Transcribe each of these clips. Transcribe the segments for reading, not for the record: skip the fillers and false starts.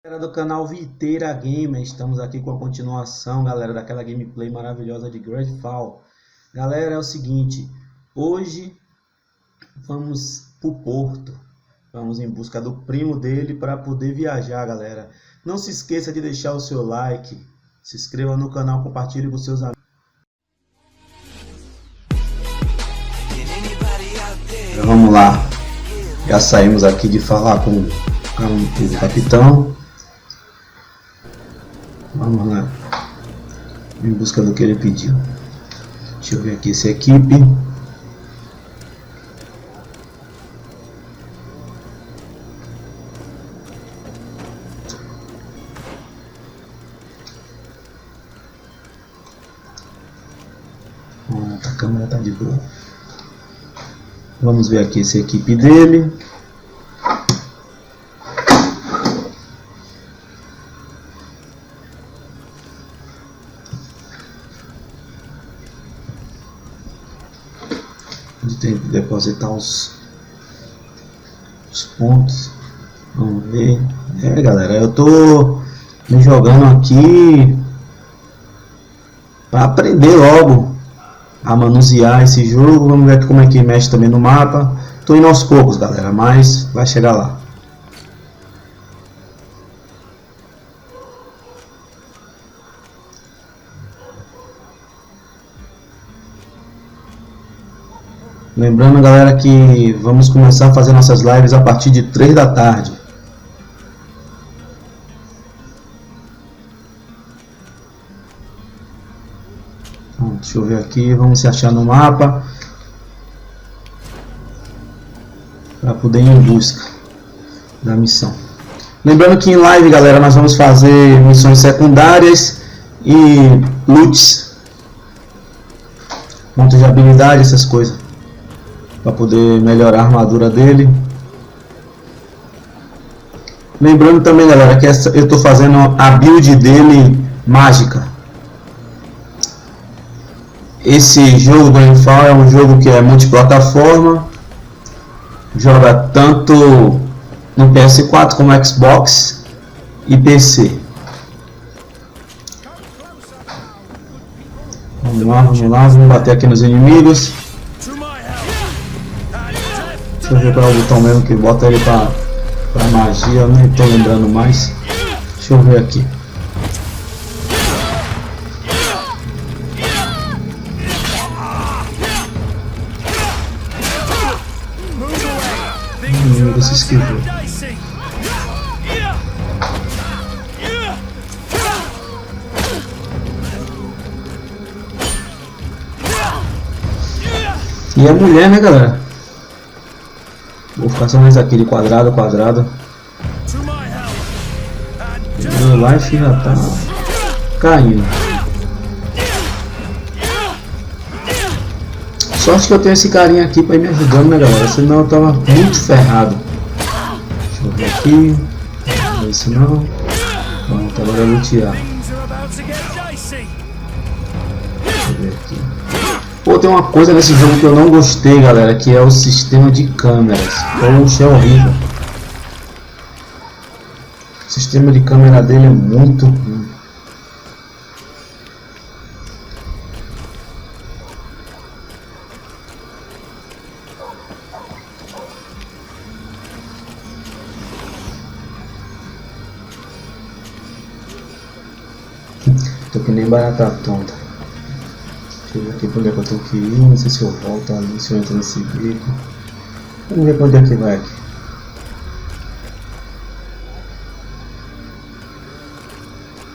Galera do canal Viteira Gamer, estamos aqui com a continuação, galera, daquela gameplay maravilhosa de Greedfall. Galera, é o seguinte, hoje vamos pro Porto, vamos em busca do primo dele para poder viajar, galera. Não se esqueça de deixar o seu like, se inscreva no canal, compartilhe com seus amigos. Então, vamos lá, já saímos aqui de falar com o capitão. Vamos lá, em busca do que ele pediu. Deixa eu ver aqui essa equipe. A câmera tá de boa. Vamos ver aqui essa equipe dele. Tem que depositar os pontos. Vamos ver. Galera, eu tô me jogando aqui para aprender logo a manusear esse jogo. Vamos ver como é que mexe também no mapa. Tô indo aos poucos, galera, mas vai chegar lá. Lembrando, galera, que vamos começar a fazer nossas lives a partir de 3 da tarde. Então, deixa eu ver aqui, vamos se achar no mapa para poder ir em busca da missão. Lembrando que em live, galera, nós vamos fazer missões secundárias e loots, pontos de habilidade, essas coisas, para poder melhorar a armadura dele. Lembrando também, galera, que eu estou fazendo a build dele mágica. Esse jogo do Greedfall é um jogo que é multiplataforma, joga tanto no PS4 como Xbox e PC. Vamos lá, vamos bater aqui nos inimigos. Deixa eu ver qual é o botão mesmo que bota ele pra magia, eu nem tô lembrando mais. Deixa eu ver aqui. O inimigo se esquivou. E é mulher, né, galera? Vou ficar só mais aqui de quadrado. Meu life já tá caindo. Sorte que eu tenho esse carinha aqui pra ir me ajudando, né, galera? Senão eu tava muito ferrado. Deixa eu ver aqui. Não é isso não. Pronto, agora é lutear. Deixa eu ver aqui. Pô, tem uma coisa nesse jogo que eu não gostei, galera, que é o sistema de câmeras. Poxa, é horrível. O sistema de câmera dele é muito ruim. Tô que nem barata tonta. Deixa eu ver aqui pra onde é que eu tenho que ir. Não sei se eu volto ali, se eu entro nesse beco. Vamos ver pra onde é que vai aqui.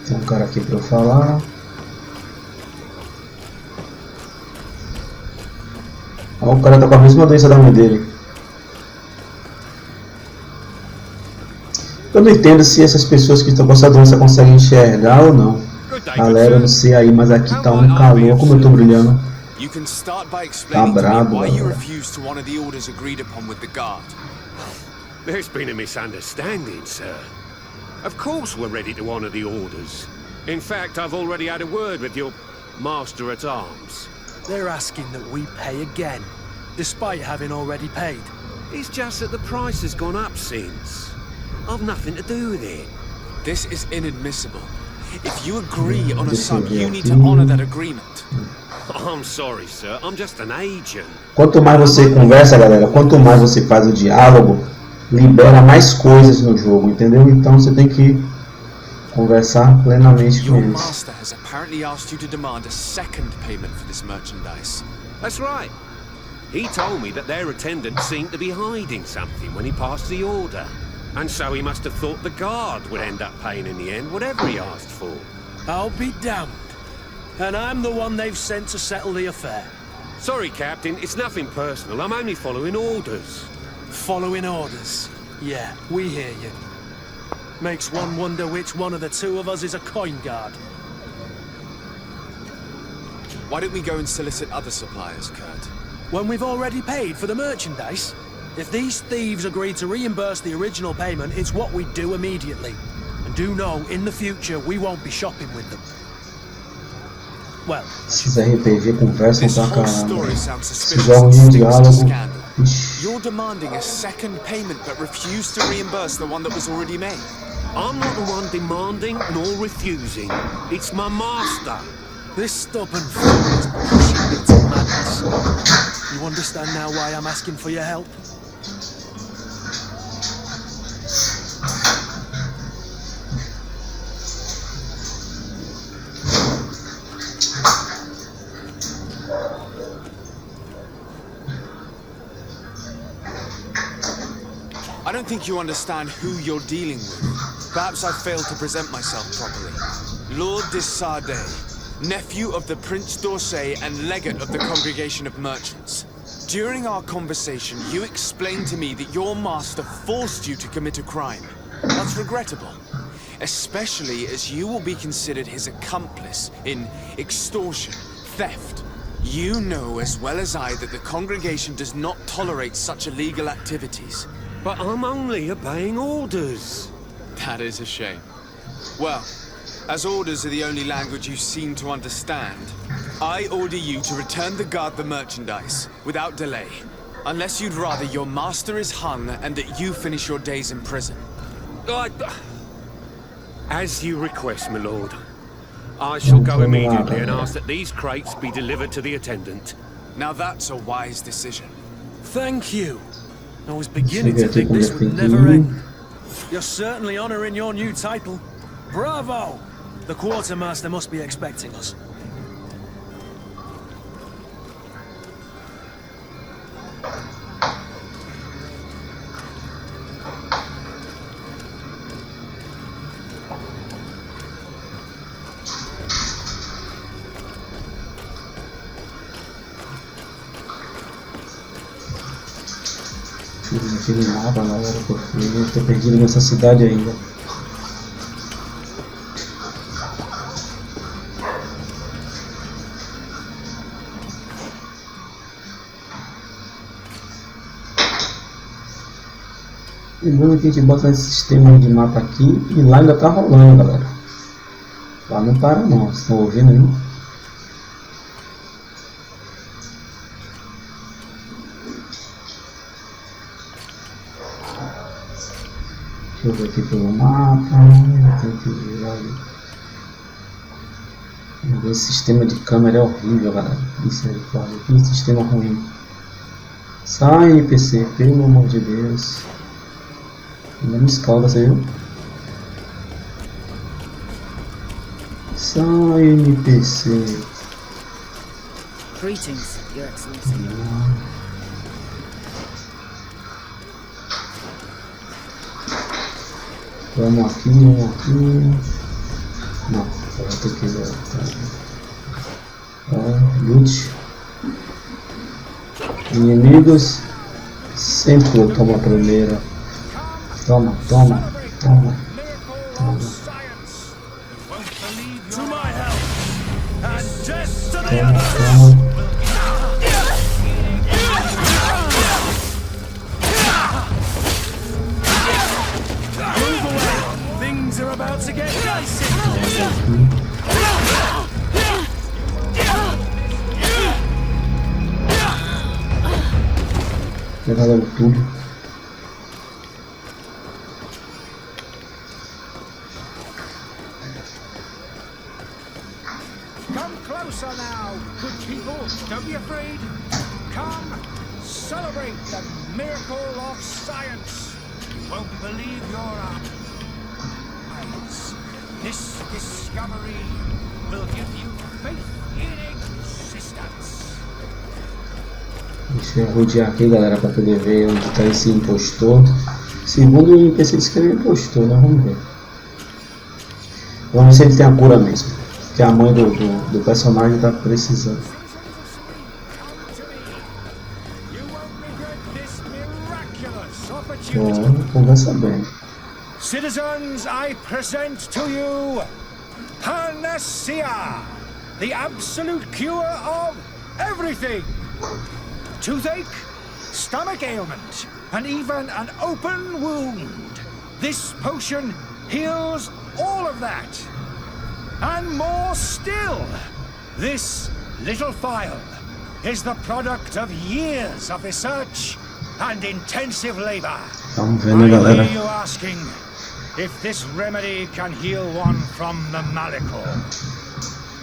Tem um cara aqui pra eu falar. Ó, o cara tá com a mesma doença da mãe dele. Eu não entendo se essas pessoas que estão com essa doença conseguem enxergar ou não. Galera, eu não sei aí, mas aqui tá um calor, como eu tô brilhando. Tá brabo, galera. There's been a misunderstanding, sir. Of course we're ready to honor the orders. In fact, I've already had a word with your master at arms. They're asking that we pay again, despite having already paid. It's just that the price has gone up since. I've nothing to do with it. This is inadmissible. If you agree on a sum, you need to honor that agreement. I'm sorry, sir. I'm just an agent. Quanto mais você conversa, galera, quanto mais você faz o diálogo, libera mais coisas no jogo, entendeu? Então você tem que conversar plenamente com Your eles. master has apparently asked you to demand a second payment for this merchandise. That's right. He told me that their attendant seemed to be hiding something when he passed the order. And so he must have thought the guard would end up paying in the end, whatever he asked for. I'll be damned. And I'm the one they've sent to settle the affair. Sorry, Captain, it's nothing personal. I'm only following orders. Following orders. Yeah, we hear you. Makes one wonder which one of the two of us is a coin guard. Why don't we go and solicit other suppliers, Kurt? When we've already paid for the merchandise? If these thieves agree to reimburse the original payment, it's what we do immediately. And do know, in the future, we won't be shopping with them. Well, Esses RPG conversam This pra whole caramba. story sounds Esses suspicious jogos and de stinks of diálogo. scandal. Ixi. You're demanding a second payment but refuse to reimburse the one that was already made. I'm not the one demanding nor refusing. It's my master. this stubborn fool is pushing me to madness. You understand now why I'm asking for your help? I don't think you understand who you're dealing with. Perhaps I failed to present myself properly. Lord de Sardet, nephew of the Prince d'Orsay and legate of the Congregation of Merchants. During our conversation, you explained to me that your master forced you to commit a crime. That's regrettable, especially as you will be considered his accomplice in extortion, theft. You know as well as I that the congregation does not tolerate such illegal activities. But I'm only obeying orders. That is a shame. Well, as orders are the only language you seem to understand, I order you to return the guard the merchandise, without delay. Unless you'd rather your master is hung and that you finish your days in prison. As you request, my lord. I shall go immediately and ask that these crates be delivered to the attendant. Now that's a wise decision. Thank you. I was beginning to think this would never end. You're certainly honoring your new title. Bravo! The quartermaster must be expecting us. Aquele mapa, galera, porque eu tô perdido nessa cidade ainda. Lembrando que a gente bota nesse sistema de mapa aqui e lá ainda tá rolando, galera. Lá não para não, vocês estão ouvindo aí? Deixa eu ver aqui pelo mapa, tem que virar ali. Esse sistema de câmera é horrível, galera. Isso aí, claro, que sistema ruim. Sai, NPC, pelo amor de Deus. Não me escalda, você viu? Sai, NPC. Greetings, Your Excellency. Vamos aqui, vamos aqui. Não, vai ter que voltar. Loot. Inimigos. Sempre eu tomo a primeira. Toma, toma, toma. Toma. To my help, and death to the Toma, others! toma. Move away! Things are about to get dicey! Pegar logo tudo. Come closer now, good people. Don't be afraid. Come, celebrate the miracle of science. You won't believe your eyes. This discovery will give you faith in existence. Deixa eu rodear aqui, galera, para poder ver onde está esse impostor. Segundo o NPC disse que ele é impostor, né? Vamos ver. Vamos ver se ele tem a cura mesmo. Que a mãe do personagem está precisando. Bom, conversa bem. Citizens, I present to you Panacea, the absolute cure of everything. Toothache, stomach ailment, and even an open wound. This potion heals all of that. And more still, this little phial is the product of years of research and intensive labor. Vamos vendo, galera. I hear you asking if this remedy can heal one from the malachor.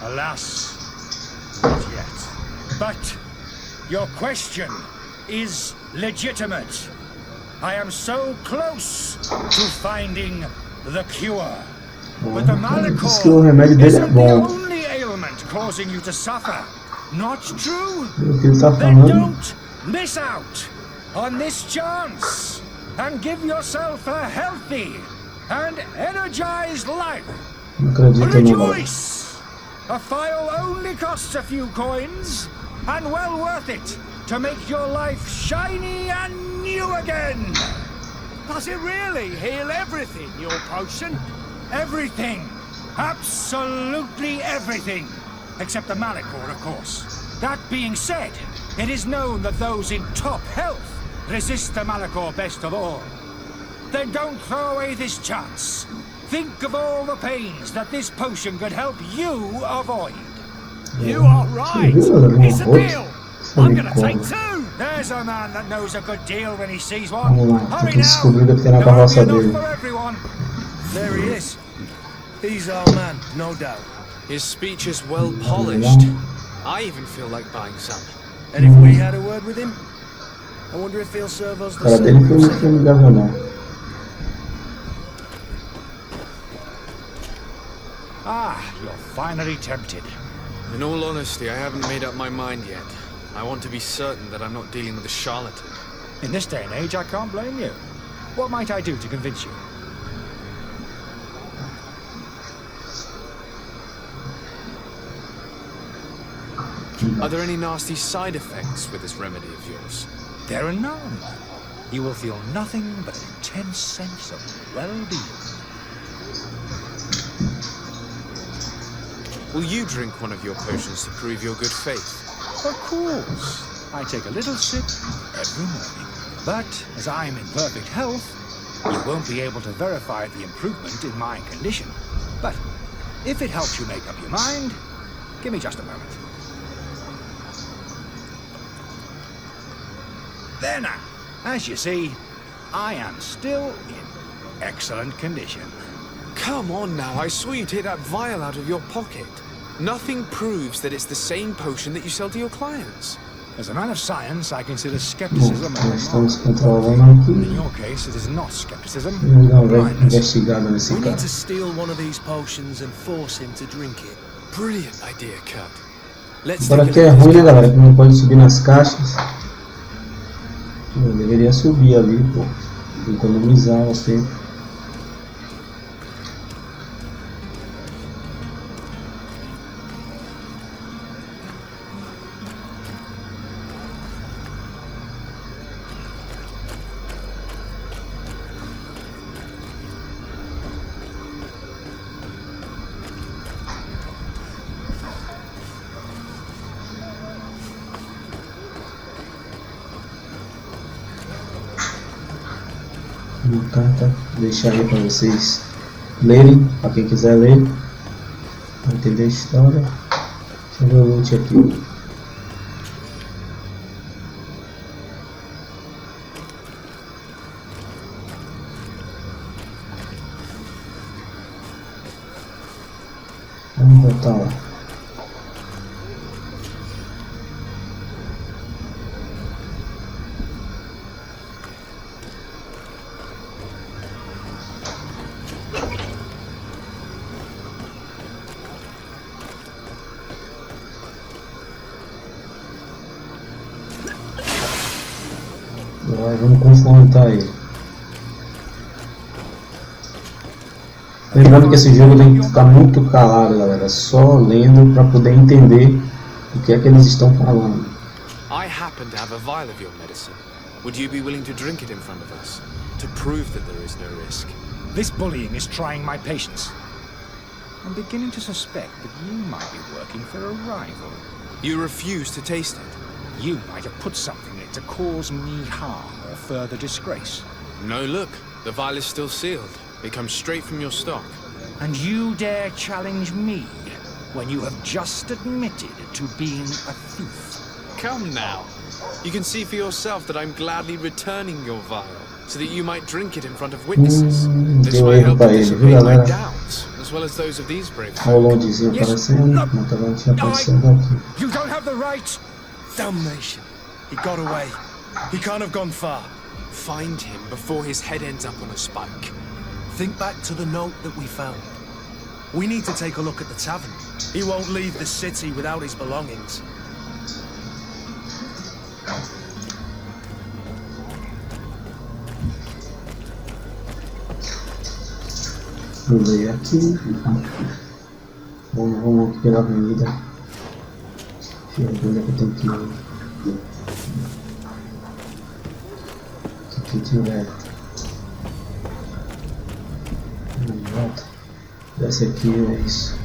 Alas, not yet. But your question is legitimate. I am so close to finding the cure. But the Diz que o remédio malachor dele é isn't the bom. only ailment causing you to suffer. Not true? O que ele está Then falando? don't miss out on this chance and give yourself a healthy and energized life. Não acredito não, galera. Rejoice! A file only costs a few coins and well worth it to make your life shiny and new again. Does it really heal everything, your potion? Everything. Absolutely everything. Except the malachor, of course. That being said, it is known that those in top health resist the malachor best of all. Then don't throw away this chance. Think of all the pains that this potion could help you avoid. You are right. It's a deal. I'm gonna take two. There's a man that knows a good deal when he sees one. Vamos lá, tem Hurry que now. descobrir o que tem na There won't be carroça enough dele. for everyone. There he is. He's our man, no doubt. His speech is well polished. I even feel like buying some. And if we had a word with him, I wonder if he'll serve us O the cara dele same. foi muito amigável, não. Ah, you're finally tempted. In all honesty, I haven't made up my mind yet. I want to be certain that I'm not dealing with a charlatan. In this day and age, I can't blame you. What might I do to convince you? Are there any nasty side effects with this remedy of yours? There are none. You will feel nothing but an intense sense of well-being. Will you drink one of your potions to prove your good faith? Of course. I take a little sip every morning. But as I'm in perfect health, you won't be able to verify the improvement in my condition. But if it helps you make up your mind, give me just a moment. There now. As you see, I am still in excellent condition. Come on now, I saw you take that vial out of your pocket. Nothing proves that it's the same potion that you sell to your clients. As a man of science, I consider Bom, skepticism nós a estamos remark. controlando In aqui. your case, it is not skepticism, Vamos dar uma blindness. investigada nesse We cara. need to steal one of these potions and force him to drink it. Brilliant idea, Kurt. Let's Agora take que a é look at ruim, né, this galera? Que não pode subir nas caixas. Eu deveria subir ali, pô. Economizar o tempo. Uma carta, vou deixar aí para vocês lerem, para quem quiser ler, para entender a história. Deixa eu ver o loot aqui. Vamos botar lá. vamos confrontar ele. Lembrando que esse jogo tem que ficar muito calado, galera, só lendo para poder entender o que é que eles estão falando. I happen to have a vial of your medicine. Would you be willing to drink it in front of us, to prove that there is no risk? This bullying is trying my patience. I'm beginning to suspect that you might be working for a rival. You refuse to taste it. You might have put something in it to cause me harm or further disgrace. No, look, the vial is still sealed. It comes straight from your stock. And you dare challenge me when you have just admitted to being a thief? Come now. You can see for yourself that I'm gladly returning your vial, so that you might drink it in front of witnesses. This Deu might erro help pra to ele, dissipate viu, my galera? doubts, as well as those of these brave folk. Rolandzinho aparecendo, Montalantinho aparecendo aqui. You don't have the right! Damnation. He got away. He can't have gone far. Find him before his head ends up on a spike. Think back to the note that we found. We need to take a look at the tavern. He won't leave the city without his belongings. Vou ler aqui. Vamos aqui pela avenida. Deixa eu ver onde é que eu tenho que ir. Aqui direto. Volta. Desce aqui, é isso.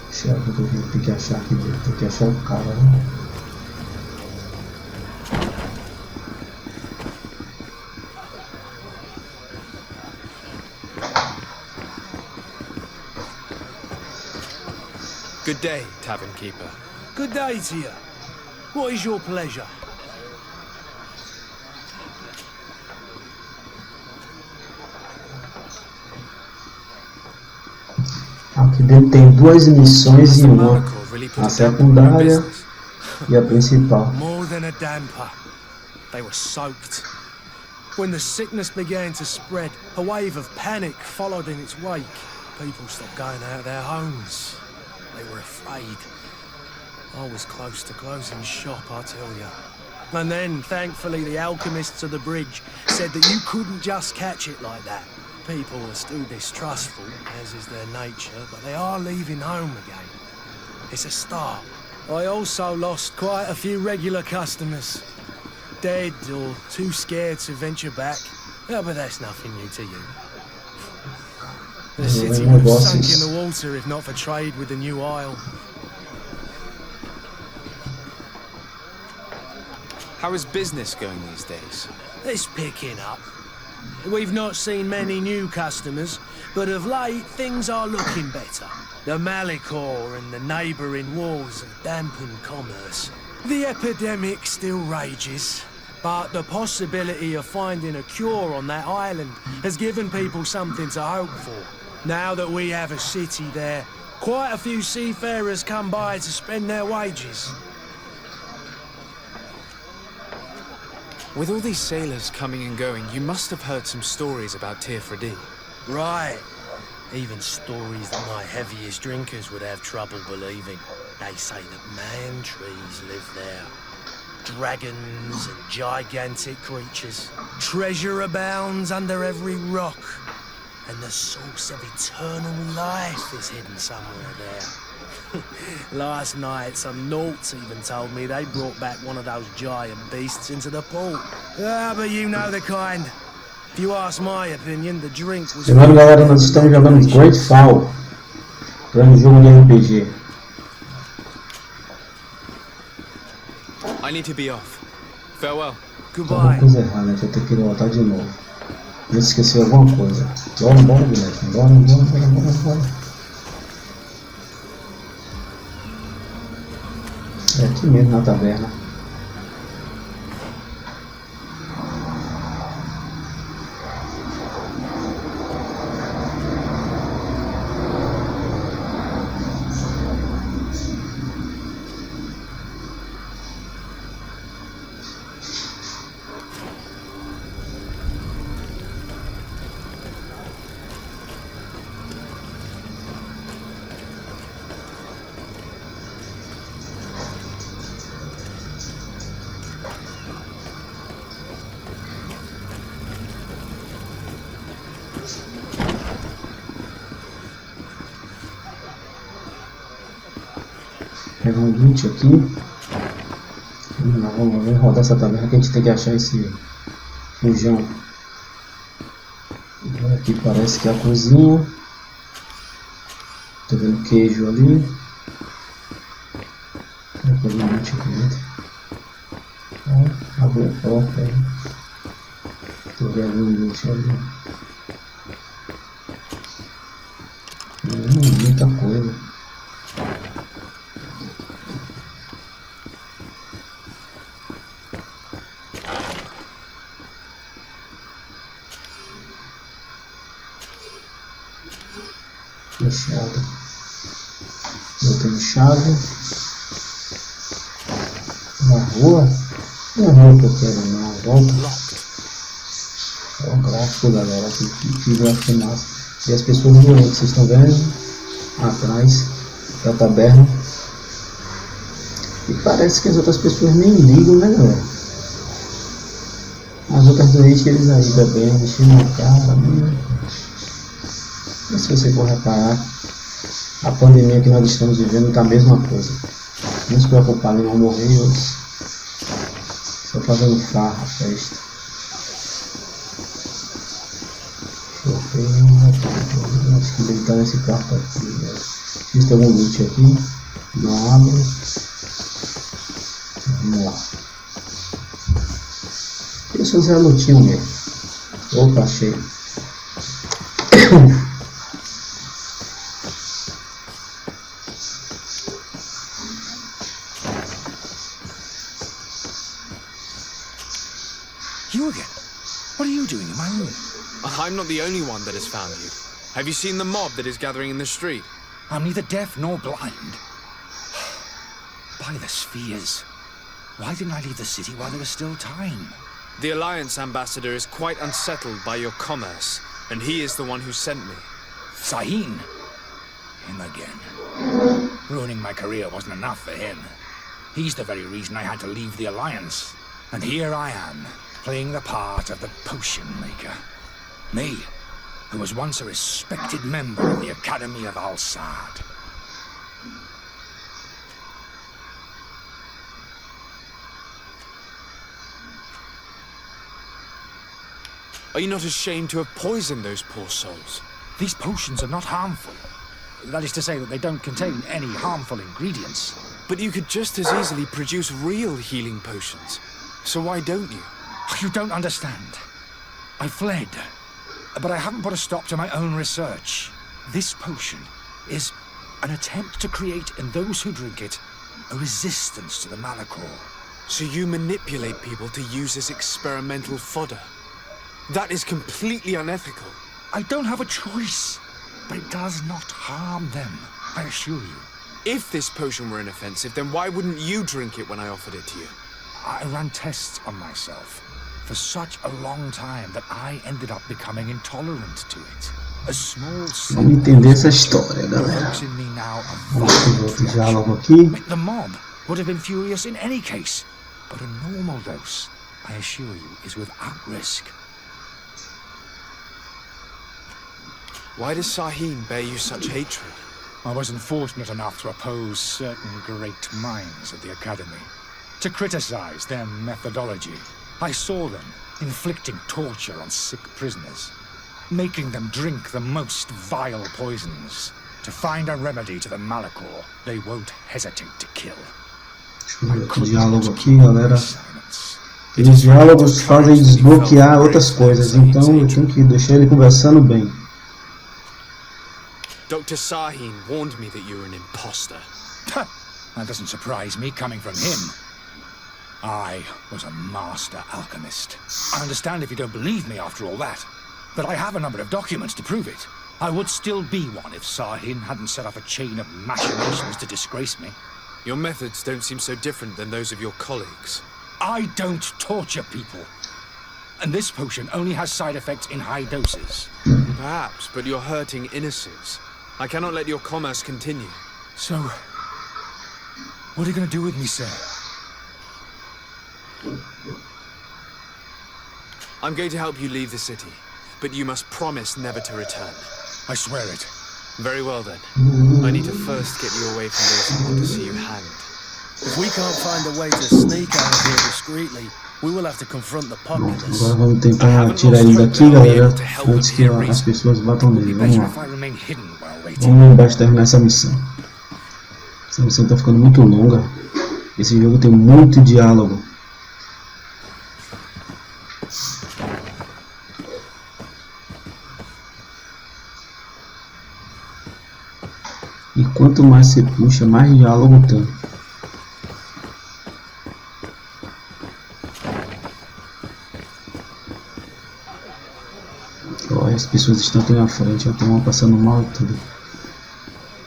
Deixa eu ver o que eu tenho que achar aqui dentro. Tem que achar o cara, né? Good day, tavern keeper. Good day to you. What is your pleasure? Aqui dentro tem duas missões e uma. A secundária e a principal. More than a damper. They were soaked. When the sickness began to spread, a wave of panic followed in its wake. People stopped going out of their homes. They were afraid. I was close to closing shop, I tell you. And then, thankfully, the alchemists of the bridge said that you couldn't just catch it like that. People are still distrustful, as is their nature, but they are leaving home again. It's a start. I also lost quite a few regular customers. Dead or too scared to venture back. Oh, but that's nothing new to you. The city would have sunk in the water if not for trade with the new isle. How is business going these days? It's picking up. We've not seen many new customers, but of late things are looking better. The Malicor and the neighbouring wars have dampened commerce. The epidemic still rages, but the possibility of finding a cure on that island has given people something to hope for. Now that we have a city there, quite a few seafarers come by to spend their wages. With all these sailors coming and going, you must have heard some stories about Tirfredi. Right. Even stories that my heaviest drinkers would have trouble believing. They say that man trees live there. Dragons and gigantic creatures. Treasure abounds under every rock. And the source of eternal life is hidden somewhere there. Last night, some Nauts even told me they brought back one of those giant beasts into the port. Ah, but you know the kind. If you ask my opinion, the drink was... Lembrando, galera, nós estamos jogando Greedfall. Grande jogo de RPG. I need to be off. Farewell. Goodbye. Coisa errada, né? Vou ter que voltar de novo. Eu esqueci alguma coisa. Bora, Guilherme. Bora. É aqui mesmo na taverna. pegar um loot aqui. Vamos ver, rodar essa taverna que a gente tem que achar esse fujão. Aqui parece que é a cozinha. Tô vendo queijo ali. Vou pegar um loot aqui dentro. Abre a porta aí. Tô vendo um loot ali. Muita coisa. Fechado. Botei chave. Na rua. Não é a rua que eu quero, não. A volta. Olha o gráfico, galera. Que gráfico massa. E as pessoas doentes, vocês estão vendo? Atrás da taberna. E parece que as outras pessoas nem ligam, né, galera? As outras doentes, eles aí bebendo, mexendo na cara, né? Mas se você for reparar, a pandemia que nós estamos vivendo está a mesma coisa. Não se preocupar em não morrer, outros só fazendo farra, festa. Acho que ele está nesse quarto aqui. Né? Fiz algum loot aqui. Não abre. Vamos lá. Deixa eu fazer a lutinha mesmo. Opa, achei. You again? What are you doing in my room? I'm not the only one that has found you. Have you seen the mob that is gathering in the street? I'm neither deaf nor blind. By the spheres. Why didn't I leave the city while there was still time? The Alliance ambassador is quite unsettled by your commerce, and he is the one who sent me. Sahin? Him again. Ruining my career wasn't enough for him. He's the very reason I had to leave the Alliance. And here I am, playing the part of the potion maker. Me, who was once a respected member of the Academy of Al-Sad. Are you not ashamed to have poisoned those poor souls? These potions are not harmful. That is to say that they don't contain any harmful ingredients. But you could just as easily produce real healing potions. So why don't you? You don't understand. I fled, but I haven't put a stop to my own research. This potion is an attempt to create in those who drink it a resistance to the Malachor. So you manipulate people to use as experimental fodder? That is completely unethical. I don't have a choice, but it does not harm them, I assure you. If this potion were inoffensive, then why wouldn't you drink it when I offered it to you? I ran tests on myself for such a long time that I ended up becoming intolerant to it. A small Vamos entender essa história, galera. in me now Vamos ver outro diálogo aqui. The mob would have been furious in any case, but a normal dose, I assure you, is without risk. Why does Sahin bear you such hatred? I wasn't fortunate enough to oppose certain great minds of the Academy, to criticize their methodology. I saw them inflicting torture on sick prisoners, making them drink the most vile poisons. To find a remedy to the Malachor, they won't hesitate to kill. Deixa eu ver outro diálogo aqui, galera. Os diálogos fazem desbloquear outras coisas, então eu tenho que deixar ele conversando bem. Dr. Sahin warned me that you were an imposter. That doesn't surprise me coming from him. I was a master alchemist. I understand if you don't believe me after all that, but I have a number of documents to prove it. I would still be one if Sahin hadn't set up a chain of machinations to disgrace me. Your methods don't seem so different than those of your colleagues. I don't torture people. And this potion only has side effects in high doses. Perhaps, but you're hurting innocents. I cannot let your commerce continue. So, what are you going to do with me, sir? I'm going to help you leave the city, but you must promise never to return. I swear it. Very well then. I need to first get you away from those who want to see you hanged. If we can't find a way to sneak out of here discreetly, we will have to confront the populace. Agora vamos tentar tirar ele daqui, galera, antes que as pessoas batam nele. Vamos lá. Vamos embaixo terminar essa missão. Essa missão tá ficando muito longa. Esse jogo tem muito diálogo. E quanto mais você puxa, mais diálogo tem. Olha, as pessoas estão aqui na frente, já estão passando mal e tudo.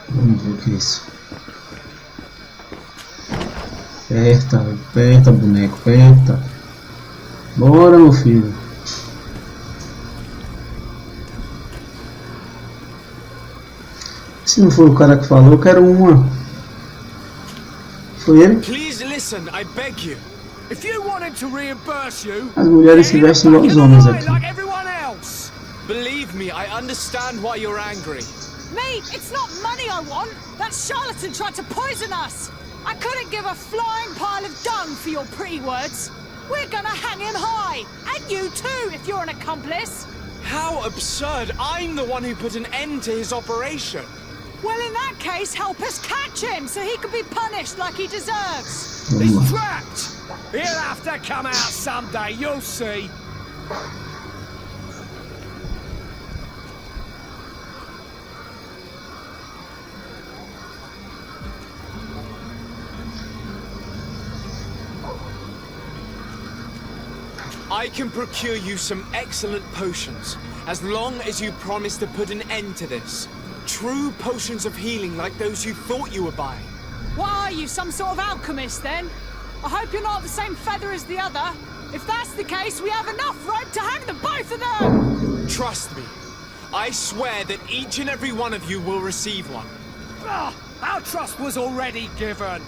Vamos ver o que é isso. Aperta, aperta, boneco, aperta. Bora, meu filho. Se não for o cara que falou, eu quero uma. Foi ele? Please listen, I beg you. If you wanted to reimburse you, As mulheres se vestem igual os homens aqui. like everyone else. Believe me, I understand why you're angry. Me, it's not money I want. That charlatan tried to poison us. I couldn't give a flying pile of dung for your pretty words. We're gonna hang him high. And you too, if you're an accomplice. How absurd! I'm the one who put an end to his operation. Well, in that case, help us catch him so he can be punished like he deserves. Vamos lá. He's trapped. He'll have to come out someday, you'll see. I can procure you some excellent potions, as long as you promise to put an end to this. True potions of healing like those you thought you were buying. What are you, some sort of alchemist then? I hope you're not the same feather as the other. If that's the case, we have enough rope to hang the both of them! Trust me, I swear that each and every one of you will receive one. Our trust was already given.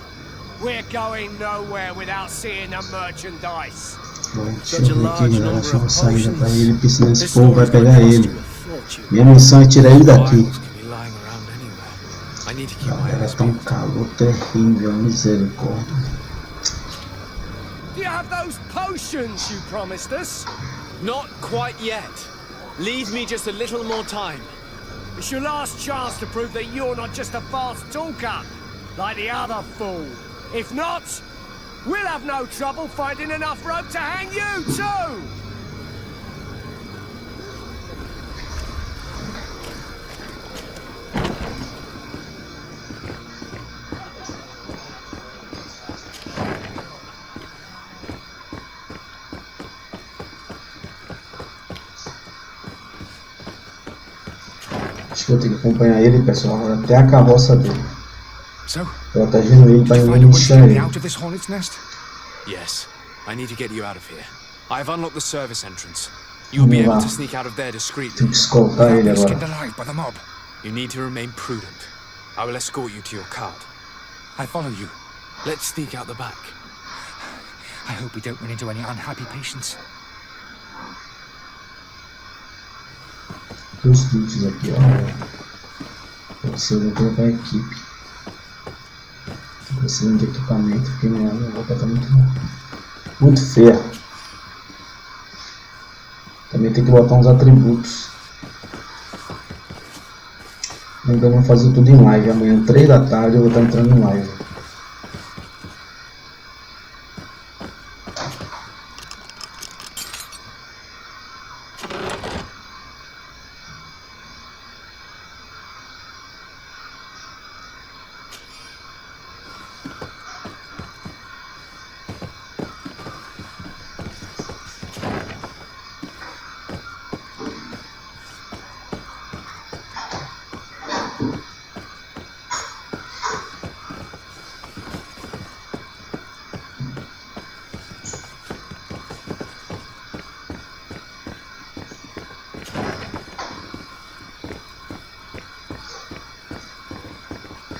We're going nowhere without seeing the merchandise. Bom, deixa eu ver aqui, galera, achar uma saída pra ele, porque senão esse povo vai pegar ele. Minha missão é tirar ele daqui. Galera, tá um calor terrível, misericórdia. Do you have those potions you promised us? Not quite yet. Leave me just a little more time. It's your last chance to prove that you're not just a fast talker, like the other fool. If not, we'll have no trouble finding enough rope to hang you too! Acho que eu tenho que acompanhar ele, pessoal, até a carroça dele. So, Protegendo ele para did you não find a way to deixar get me ele. out of this hornet's nest? Yes, I need to get you out of here. I've unlocked the service entrance. You'll be able to sneak out of there discreetly. Tem que escoltar ele Without being skinned agora. alive by the mob. You need to remain prudent. I will escort you to your cart. I follow you. Let's sneak out the back. I hope we don't run into any unhappy patients. Tem os kits aqui, ó. Pode ser dentro da equipe. Tô precisando de equipamento, porque minha roupa tá muito feia. Também tem que botar uns atributos. Ainda não fazer tudo em live. Amanhã, 3 da tarde, eu vou estar entrando em live.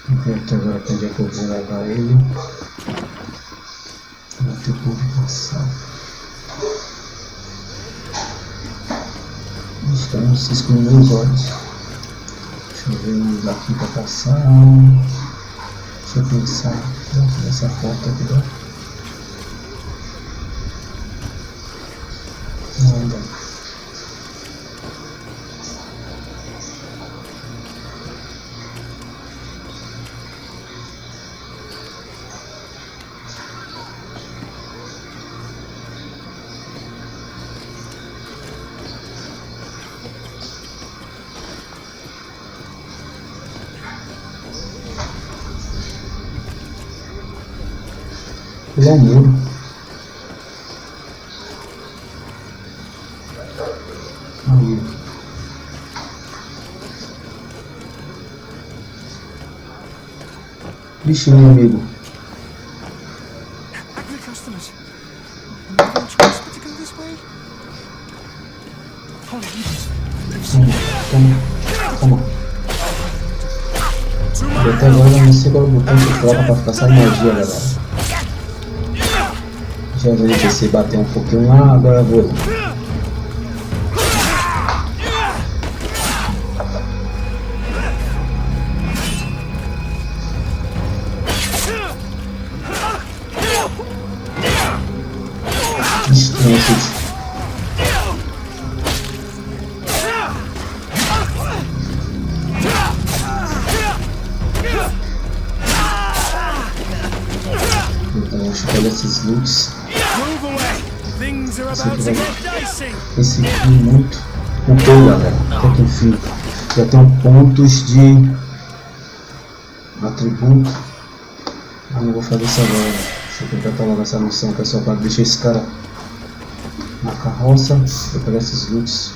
Aqui agora onde é que eu vou levar ele. Vou ter publicação. Está um cisco nos meus olhos. Deixa eu ver um daqui para passar. Deixa eu pensar. Essa porta aqui, ó. Não dá. Pular o muro. Aí. Vixe, meu amigo. Toma. Eu até agora não sei qual é o botão que troca pra ficar essa magia, galera. Já vi o PC bater um pouquinho lá, agora eu vou. Estranho esse. Então acho que olha esses loots. Esse aqui muito upou, galera, até que enfim já tem pontos de atributo. Eu não vou fazer isso agora, deixa eu tentar logo essa missão, pessoal, para deixar esse cara na carroça. Vou pegar esses loots.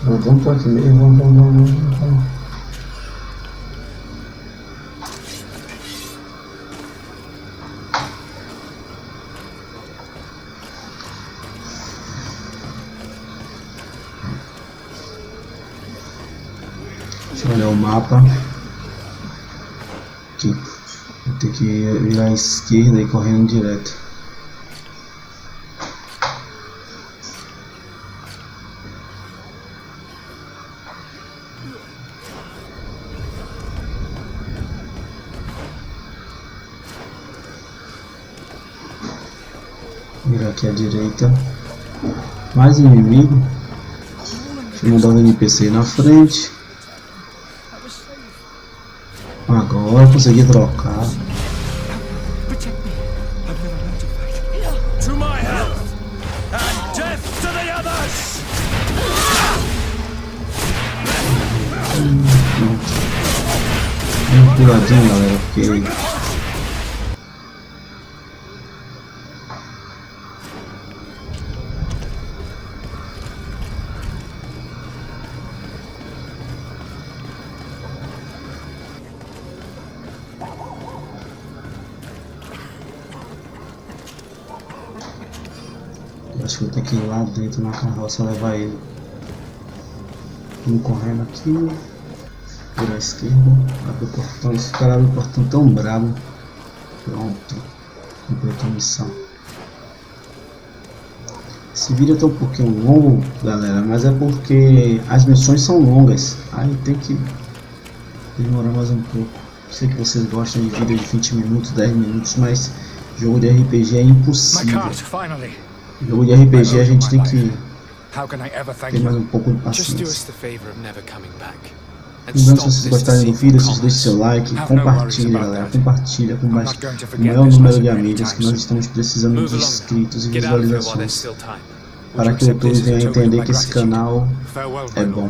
Vamos por aqui mesmo, vamos. Deixa eu olhar o mapa. Aqui. Vou ter que virar à esquerda e correndo direto. Virar aqui à direita. Mais inimigo. Deixa eu mandar um NPC na frente. Agora eu consegui trocar. Um puladinho, galera, porque acho que vou ter que ir lá dentro na carroça levar ele. Vamos correndo aqui. Virar à esquerda. Abre o portão. Esse cara abre o portão tão brabo. Pronto. Completou a missão. Esse vídeo tá um pouquinho longo, galera. Mas é porque as missões são longas. Aí tem que demorar mais um pouco. Sei que vocês gostam de vídeo de 20 minutos, 10 minutos. Mas jogo de RPG é impossível. Jogo de RPG a gente tem que ter mais um pouco de paciência. Lembrando, se vocês gostarem do vídeo, vocês deixem seu like, compartilha, galera, compartilha com o maior número de amigos, que nós estamos precisando de inscritos e visualizações, para que o YouTube venha entender que esse canal é bom.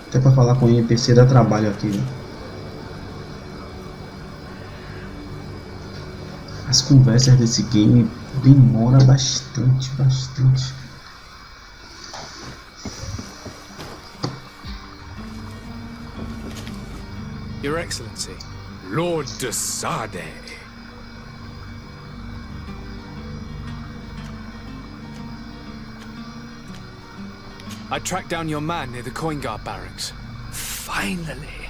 Até para falar com o NPC dá trabalho aqui, né? As conversas desse game demora bastante. Your Excellency, Lord de Sade. I tracked down your man near the coin guard barracks. Finally!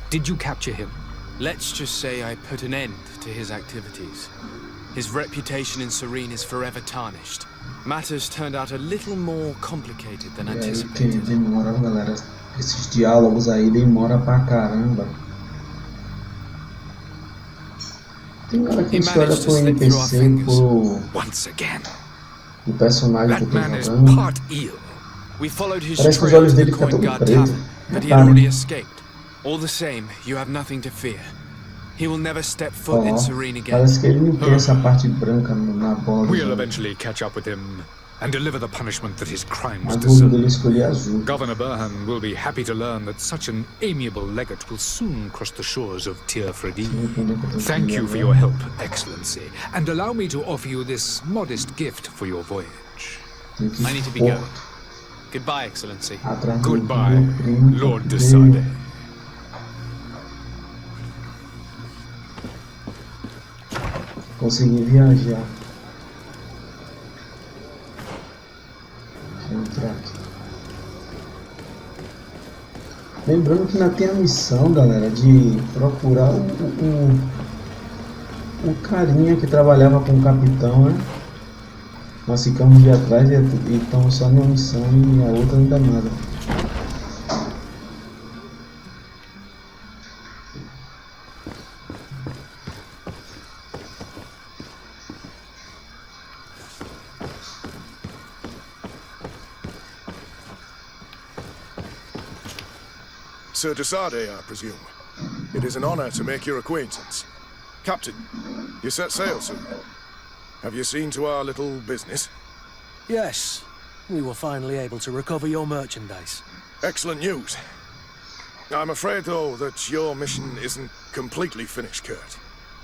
Did you capture him? Let's just say I put an end to his activities. His reputation in Serene is forever tarnished. Matters turned out a little more complicated than anticipated. Demora, galera. Esses diálogos aí demora pra caramba. Tem hora que a gente olha pro NPC, pro personagem que eu tô jogando. We followed his Parece que os trail olhos to the dele ficam Coin todos Guard pretos. Tavern, but he had already escaped. All the same, you have nothing to fear. He will never step foot in Serene again. Parece que ele não tem essa parte branca na bola. We'll eventually catch up with him and deliver the punishment that his crimes Mas o olho dele deserve. escolher azul. Governor Burhan will be happy to learn that such an amiable legate will soon cross the shores of Tir Fredi. Thank you for your help, Excellency, and allow me to offer you this modest gift for your voyage. I need to be going. Goodbye, Excellency. Goodbye, Lord de Sade. Consegui viajar. Deixa eu entrar aqui. Lembrando que ainda tem a missão, galera, de procurar o carinha que trabalhava com o capitão, né? Nós ficamos de atrás e estamos só numa missão e a outra ainda nada. Sir de Sade, I presume. It is an honor to make your acquaintance. Captain, you set sail soon. Have you seen to our little business? Yes, we were finally able to recover your merchandise. Excellent news. I'm afraid, though, that your mission isn't completely finished, Kurt.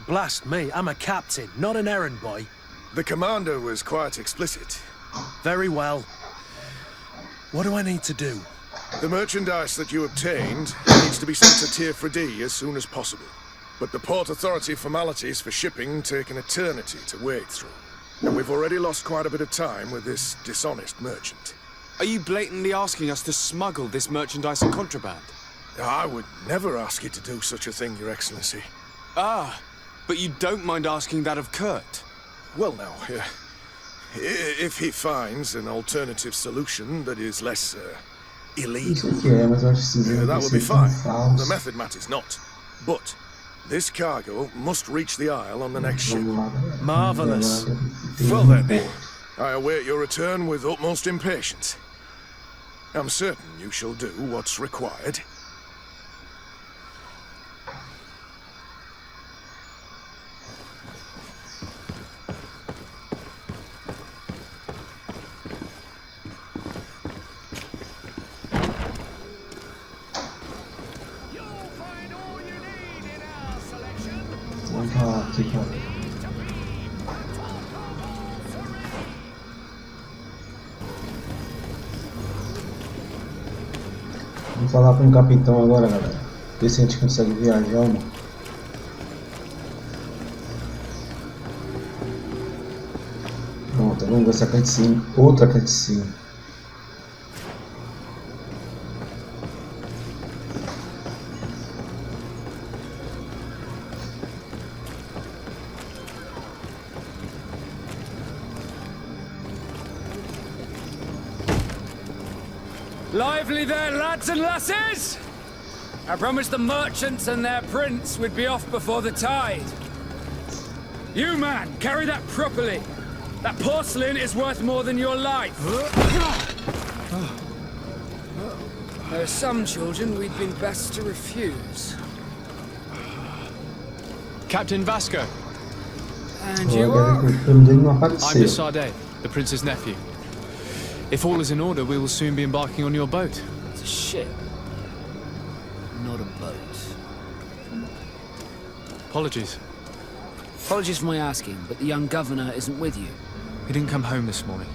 Blast me, I'm a captain, not an errand boy. The commander was quite explicit. Very well. What do I need to do? The merchandise that you obtained needs to be sent to Tir Fredi as soon as possible. But the Port Authority formalities for shipping take an eternity to wade through. And we've already lost quite a bit of time with this dishonest merchant. Are you blatantly asking us to smuggle this merchandise and contraband? I would never ask you to do such a thing, Your Excellency. Ah, but you don't mind asking that of Kurt? Well, now, if he finds an alternative solution that is less illegal, that would be fine. The method matters not. But this cargo must reach the Isle on the next ship. Marvelous. Well then, I await your return with utmost impatience. I'm certain you shall do what's required. Aqui, cara. Vamos falar com o capitão agora, galera. Ver se a gente consegue viajar, mano. Pronto, vamos ver essa cutscene. Outra cutscene. Lively there, lads and lasses! I promised the merchants and their prince we'd be off before the tide. You, man, carry that properly. That porcelain is worth more than your life. There are some children we'd been best to refuse. Captain Vasco. And you are? I'm de Sade, the prince's nephew. If all is in order, we will soon be embarking on your boat. It's a ship, not a boat. Apologies. Apologies for my asking, but the young governor isn't with you. He didn't come home this morning.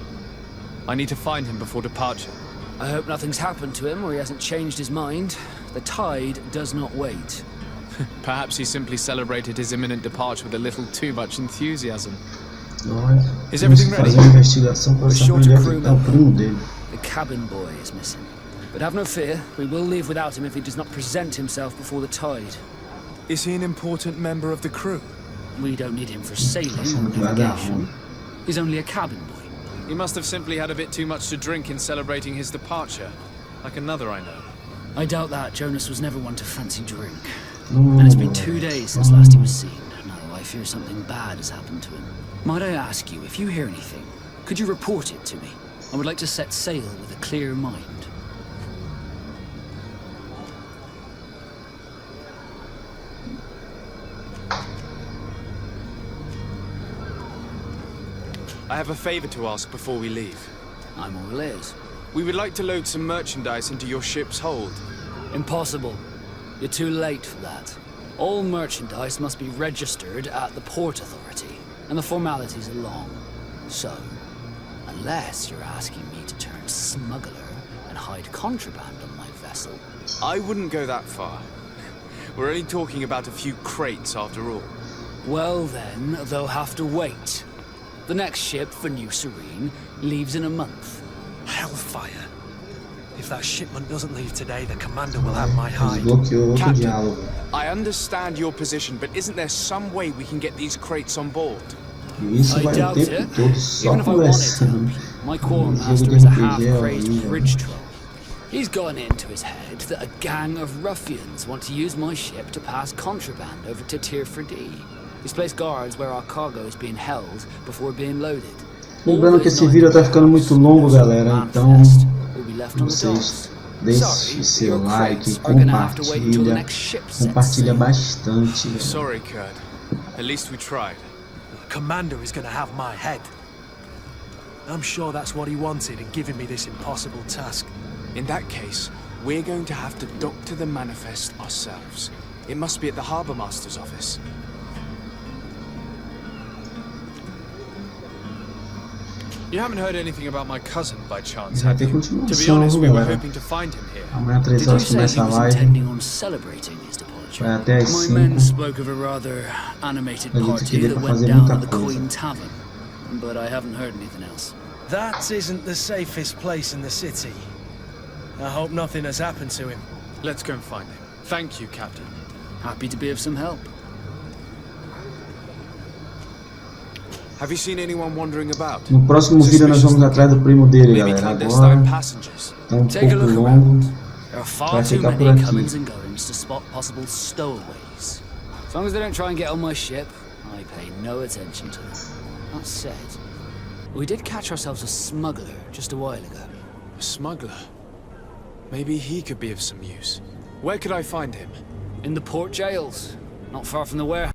I need to find him before departure. I hope nothing's happened to him or he hasn't changed his mind. The tide does not wait. Perhaps he simply celebrated his imminent departure with a little too much enthusiasm. Is everything ready? We're short a crew member. The cabin boy is missing. But have no fear, we will leave without him if he does not present himself before the tide. Is he an important member of the crew? We don't need him for sailing or navigation. He's only a cabin boy. He must have simply had a bit too much to drink in celebrating his departure, like another I know. I doubt that. Jonas was never one to fancy drink. And it's been 2 days since last he was seen. No, I fear something bad has happened to him. Might I ask you, if you hear anything, could you report it to me? I would like to set sail with a clear mind. I have a favor to ask before we leave. I'm all ears. We would like to load some merchandise into your ship's hold. Impossible. You're too late for that. All merchandise must be registered at the Port Authority, and the formalities are long. So, unless you're asking me to turn smuggler and hide contraband on my vessel. I wouldn't go that far. We're only talking about a few crates after all. Well then, they'll have to wait. The next ship for New Serene leaves in a month. Hellfire. If that shipment doesn't leave today, the commander will have my hide. Captain, I understand your position, but isn't there some way we can get these crates on board? I doubt it. Even if I wanted to, my quartermaster is a half-crazed bridge troll. He's gotten into his head that a gang of ruffians want to use my ship to pass contraband over to Tier 4D. He's placed guards where our cargo is being held before being loaded. Lembrando que esse vídeo tá ficando muito longo, galera, então vocês deixem seu like, compartilha bastante. Sorry, Kurt. At least we tried. The commander is gonna have my head. I'm sure that's what he wanted in giving me this impossible task. In that case, we're going to have to doctor the manifest ourselves. It must be at the Harbour Master's office. You haven't heard anything about my cousin by chance, have you? To be honest, we were hoping to find him here. Amanhã 3 horas começa a live. Vai até as 5. My men spoke of a rather animated party that went down at the Coin Tavern, but I haven't heard anything else. That isn't the safest place in the city. I hope nothing has happened to him. Let's go and find him. Thank you, Captain. Happy to be of some help. Have you seen anyone wandering about? No próximo vídeo nós vamos atrás do primo dele, galera. Agora tá um pouco longo. Vai ficar por aqui. To spot possible stowaways. As long as they don't try and get on my ship, I pay no attention to them. That said, we did catch ourselves a smuggler just a while ago. A smuggler? Maybe he could be of some use. Where could I find him? In the port jails, not far from the warehouse.